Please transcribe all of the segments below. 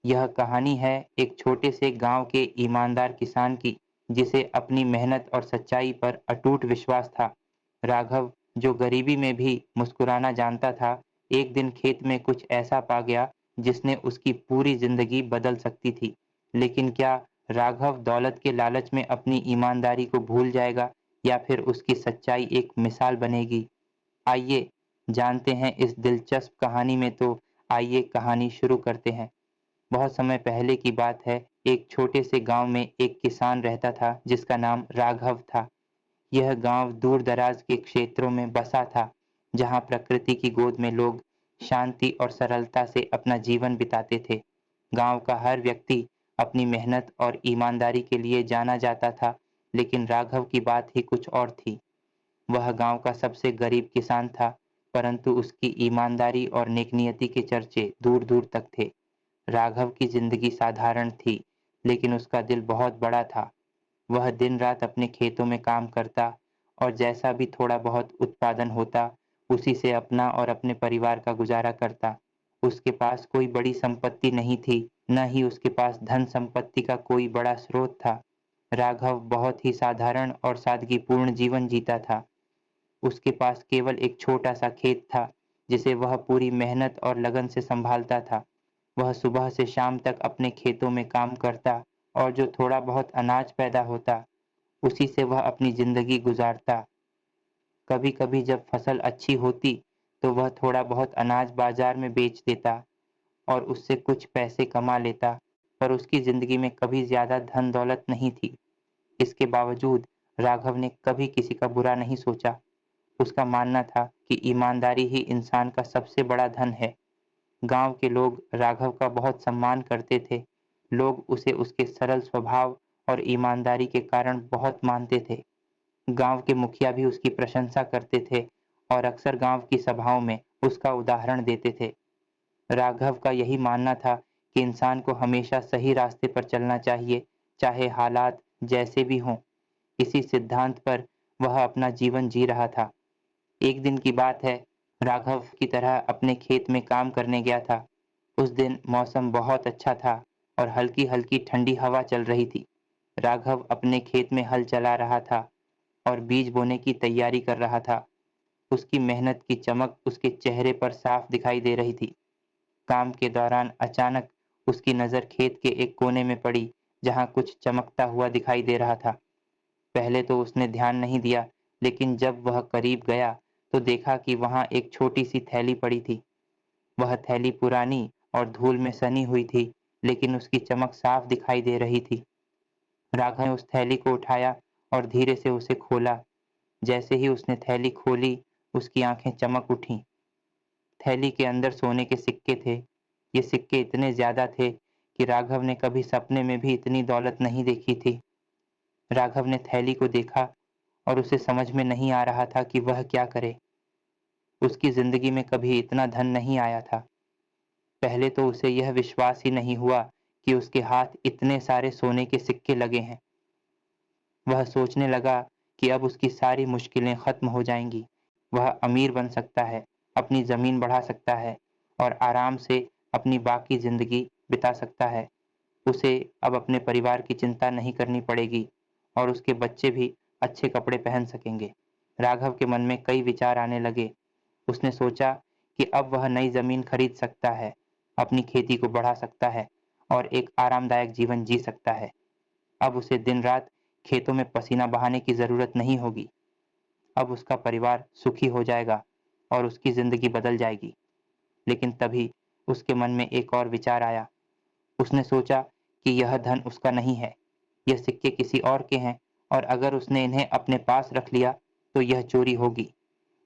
यह कहानी है एक छोटे से गांव के ईमानदार किसान की, जिसे अपनी मेहनत और सच्चाई पर अटूट विश्वास था। राघव, जो गरीबी में भी मुस्कुराना जानता था, एक दिन खेत में कुछ ऐसा पा गया जिसने उसकी पूरी जिंदगी बदल सकती थी। लेकिन क्या राघव दौलत के लालच में अपनी ईमानदारी को भूल जाएगा, या फिर उसकी सच्चाई एक मिसाल बनेगी? आइए जानते हैं इस दिलचस्प कहानी में। तो आइए कहानी शुरू करते हैं। बहुत समय पहले की बात है। एक छोटे से गांव में एक किसान रहता था जिसका नाम राघव था। यह गांव दूर दराज के क्षेत्रों में बसा था, जहां प्रकृति की गोद में लोग शांति और सरलता से अपना जीवन बिताते थे। गांव का हर व्यक्ति अपनी मेहनत और ईमानदारी के लिए जाना जाता था, लेकिन राघव की बात ही कुछ और थी। वह गांव का सबसे गरीब किसान था, परंतु उसकी ईमानदारी और नेकनियति के चर्चे दूर दूर तक थे। राघव की जिंदगी साधारण थी, लेकिन उसका दिल बहुत बड़ा था। वह दिन रात अपने खेतों में काम करता, और जैसा भी थोड़ा बहुत उत्पादन होता, उसी से अपना और अपने परिवार का गुजारा करता। उसके पास कोई बड़ी संपत्ति नहीं थी, न ही उसके पास धन संपत्ति का कोई बड़ा स्रोत था। राघव बहुत ही साधारण और सादगीपूर्ण जीवन जीता था। उसके पास केवल एक छोटा सा खेत था, जिसे वह पूरी मेहनत और लगन से संभालता था। वह सुबह से शाम तक अपने खेतों में काम करता, और जो थोड़ा बहुत अनाज पैदा होता, उसी से वह अपनी जिंदगी गुजारता। कभी कभी जब फसल अच्छी होती, तो वह थोड़ा बहुत अनाज बाजार में बेच देता और उससे कुछ पैसे कमा लेता, पर उसकी जिंदगी में कभी ज्यादा धन दौलत नहीं थी। इसके बावजूद राघव ने कभी किसी का बुरा नहीं सोचा। उसका मानना था कि ईमानदारी ही इंसान का सबसे बड़ा धन है। गांव के लोग राघव का बहुत सम्मान करते थे। लोग उसे उसके सरल स्वभाव और ईमानदारी के कारण बहुत मानते थे। गांव के मुखिया भी उसकी प्रशंसा करते थे और अक्सर गांव की सभाओं में उसका उदाहरण देते थे। राघव का यही मानना था कि इंसान को हमेशा सही रास्ते पर चलना चाहिए, चाहे हालात जैसे भी हों। इसी सिद्धांत पर वह अपना जीवन जी रहा था। एक दिन की बात है। राघव की तरह अपने खेत में काम करने गया था। उस दिन मौसम बहुत अच्छा था और हल्की हल्की ठंडी हवा चल रही थी। राघव अपने खेत में हल चला रहा था और बीज बोने की तैयारी कर रहा था। उसकी मेहनत की चमक उसके चेहरे पर साफ दिखाई दे रही थी। काम के दौरान अचानक उसकी नज़र खेत के एक कोने में पड़ी, जहां कुछ चमकता हुआ दिखाई दे रहा था। पहले तो उसने ध्यान नहीं दिया, लेकिन जब वह करीब गया तो देखा कि वहां एक छोटी सी थैली पड़ी थी। वह थैली पुरानी और धूल में सनी हुई थी, लेकिन उसकी चमक साफ दिखाई दे रही थी। राघव ने उस थैली को उठाया और धीरे से उसे खोला। जैसे ही उसने थैली खोली, उसकी आंखें चमक उठीं। थैली के अंदर सोने के सिक्के थे। ये सिक्के इतने ज्यादा थे कि राघव ने कभी सपने में भी इतनी दौलत नहीं देखी थी। राघव ने थैली को देखा और उसे समझ में नहीं आ रहा था कि वह क्या करे। उसकी जिंदगी में कभी इतना धन नहीं आया था। पहले तो उसे यह विश्वास ही नहीं हुआ कि उसके हाथ इतने सारे सोने के सिक्के लगे हैं। वह सोचने लगा कि अब उसकी सारी मुश्किलें खत्म हो जाएंगी। वह अमीर बन सकता है, अपनी जमीन बढ़ा सकता है और आराम से अपनी बाकी जिंदगी बिता सकता है। उसे अब अपने परिवार की चिंता नहीं करनी पड़ेगी और उसके बच्चे भी अच्छे कपड़े पहन सकेंगे। राघव के मन में कई विचार आने लगे। उसने सोचा कि अब वह नई जमीन खरीद सकता है, अपनी खेती को बढ़ा सकता है और एक आरामदायक जीवन जी सकता है। अब उसे दिन रात खेतों में पसीना बहाने की जरूरत नहीं होगी। अब उसका परिवार सुखी हो जाएगा और उसकी जिंदगी बदल जाएगी। लेकिन तभी उसके मन में एक और विचार आया। उसने सोचा कि यह धन उसका नहीं है, यह सिक्के किसी और के हैं, और अगर उसने इन्हें अपने पास रख लिया तो यह चोरी होगी।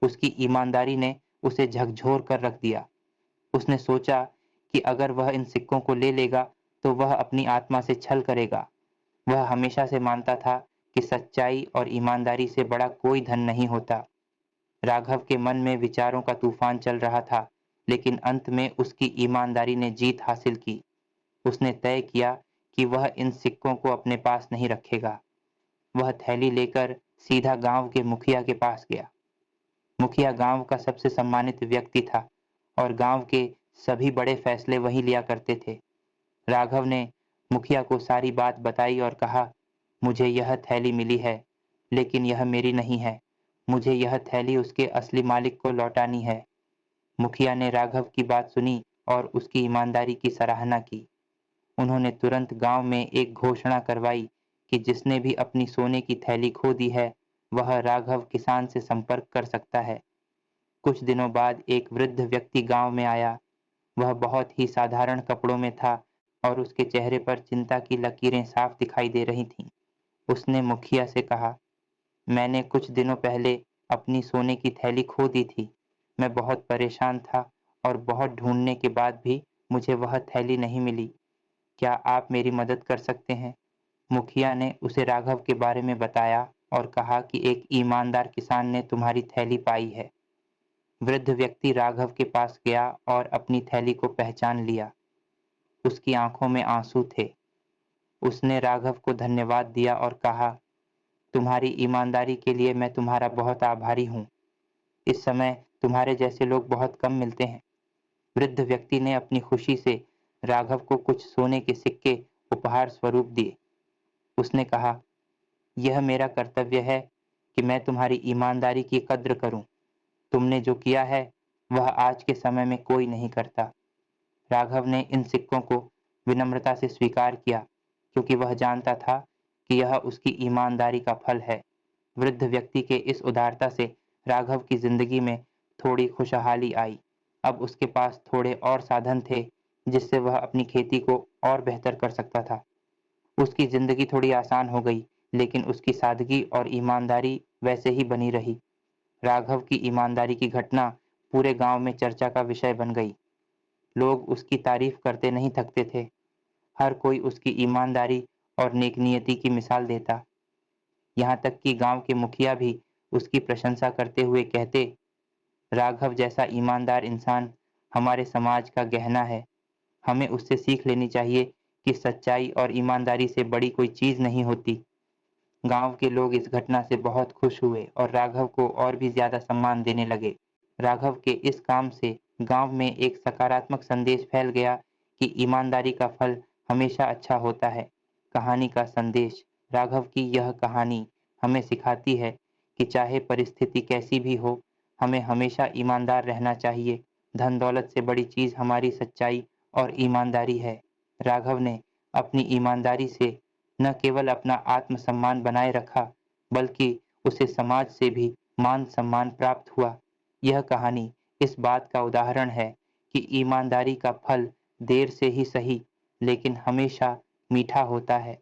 उसकी ईमानदारी ने उसे झकझोर कर रख दिया। उसने सोचा कि अगर वह इन सिक्कों को ले लेगा तो वह अपनी आत्मा से छल करेगा। वह हमेशा से मानता था कि सच्चाई और ईमानदारी से बड़ा कोई धन नहीं होता। राघव के मन में विचारों का तूफान चल रहा था, लेकिन अंत में उसकी ईमानदारी ने जीत हासिल की। उसने तय किया कि वह इन सिक्कों को अपने पास नहीं रखेगा। वह थैली लेकर सीधा गांव के मुखिया के पास गया। मुखिया गांव का सबसे सम्मानित व्यक्ति था और गांव के सभी बड़े फैसले वही लिया करते थे। राघव ने मुखिया को सारी बात बताई और कहा, मुझे यह थैली मिली है, लेकिन यह मेरी नहीं है। मुझे यह थैली उसके असली मालिक को लौटानी है। मुखिया ने राघव की बात सुनी और उसकी ईमानदारी की सराहना की। उन्होंने तुरंत गांव में एक घोषणा करवाई कि जिसने भी अपनी सोने की थैली खो दी है, वह राघव किसान से संपर्क कर सकता है। कुछ दिनों बाद एक वृद्ध व्यक्ति गांव में आया। वह बहुत ही साधारण कपड़ों में था और उसके चेहरे पर चिंता की लकीरें साफ दिखाई दे रही थीं। उसने मुखिया से कहा, मैंने कुछ दिनों पहले अपनी सोने की थैली खो दी थी। मैं बहुत परेशान था और बहुत ढूंढने के बाद भी मुझे वह थैली नहीं मिली। क्या आप मेरी मदद कर सकते हैं? मुखिया ने उसे राघव के बारे में बताया और कहा कि एक ईमानदार किसान ने तुम्हारी थैली पाई है। वृद्ध व्यक्ति राघव के पास गया और अपनी थैली को पहचान लिया। उसकी आंखों में आंसू थे। उसने राघव को धन्यवाद दिया और कहा, तुम्हारी ईमानदारी के लिए मैं तुम्हारा बहुत आभारी हूँ। इस समय तुम्हारे जैसे लोग बहुत कम मिलते हैं। वृद्ध व्यक्ति ने अपनी खुशी से राघव को कुछ सोने के सिक्के उपहार स्वरूप दिए। उसने कहा, यह मेरा कर्तव्य है कि मैं तुम्हारी ईमानदारी की कद्र करूं। तुमने जो किया है वह आज के समय में कोई नहीं करता। राघव ने इन सिक्कों को विनम्रता से स्वीकार किया, क्योंकि वह जानता था कि यह उसकी ईमानदारी का फल है। वृद्ध व्यक्ति के इस उदारता से राघव की जिंदगी में थोड़ी खुशहाली आई। अब उसके पास थोड़े और साधन थे जिससे वह अपनी खेती को और बेहतर कर सकता था। उसकी जिंदगी थोड़ी आसान हो गई, लेकिन उसकी सादगी और ईमानदारी वैसे ही बनी रही। राघव की ईमानदारी की घटना पूरे गांव में चर्चा का विषय बन गई। लोग उसकी तारीफ करते नहीं थकते थे। हर कोई उसकी ईमानदारी और नेकनीयती की मिसाल देता। यहाँ तक कि गांव के मुखिया भी उसकी प्रशंसा करते हुए कहते, राघव जैसा ईमानदार इंसान हमारे समाज का गहना है। हमें उससे सीख लेनी चाहिए कि सच्चाई और ईमानदारी से बड़ी कोई चीज नहीं होती। गांव के लोग इस घटना से बहुत खुश हुए और राघव को और भी ज्यादा सम्मान देने लगे। राघव के इस काम से गांव में एक सकारात्मक संदेश फैल गया कि ईमानदारी का फल हमेशा अच्छा होता है। कहानी का संदेश। राघव की यह कहानी हमें सिखाती है कि चाहे परिस्थिति कैसी भी हो, हमें हमेशा ईमानदार रहना चाहिए। धन दौलत से बड़ी चीज हमारी सच्चाई और ईमानदारी है। राघव ने अपनी ईमानदारी से न केवल अपना आत्मसम्मान बनाए रखा, बल्कि उसे समाज से भी मान सम्मान प्राप्त हुआ। यह कहानी इस बात का उदाहरण है कि ईमानदारी का फल देर से ही सही, लेकिन हमेशा मीठा होता है।